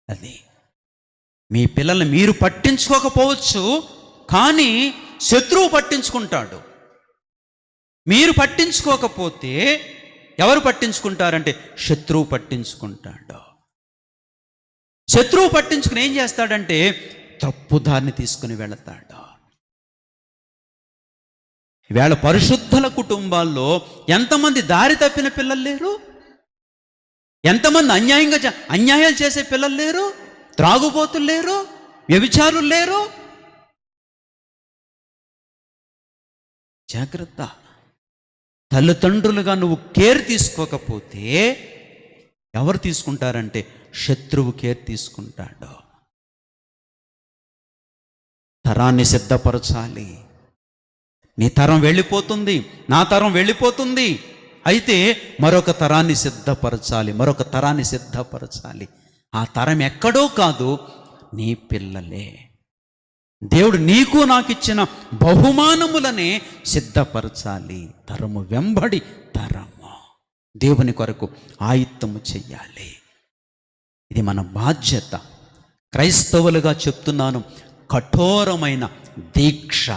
అది మీ పిల్లల్ని మీరు పట్టించుకోకపోవచ్చు, కానీ శత్రువు పట్టించుకుంటాడు. మీరు పట్టించుకోకపోతే ఎవరు పట్టించుకుంటారంటే శత్రువు పట్టించుకుంటాడు. శత్రువు పట్టించుకుని ఏం చేస్తాడంటే తప్పుదారిని తీసుకుని వెళతాడు. ఈవేళ పరిశుద్ధుల కుటుంబాల్లో ఎంతమంది దారి తప్పిన పిల్లలు లేరు? ఎంతమంది అన్యాయాలు చేసే పిల్లలు లేరు? త్రాగుబోతులు లేరు? వ్యభిచారులు లేరు? జాగ్రత్త. తల్లిదండ్రులుగా నువ్వు కేర్ తీసుకోకపోతే ఎవరు తీసుకుంటారంటే శత్రువు కేర్ తీసుకుంటాడు. తరాన్ని సిద్ధపరచాలి. నీ తరం వెళ్ళిపోతుంది, నా తరం వెళ్ళిపోతుంది. అయితే మరొక తరాన్ని సిద్ధపరచాలి. ఆ తరం ఎక్కడో కాదు, నీ పిల్లలే. దేవుడు నీకు నాకు ఇచ్చిన బహుమానములనే సిద్ధపరచాలి. తరము వెంబడి తరము దేవుని కొరకు ఆయుత్తము చెయ్యాలి. ఇది మన బాధ్యత. క్రైస్తవులుగా చెప్తున్నాను, కఠోరమైన దీక్ష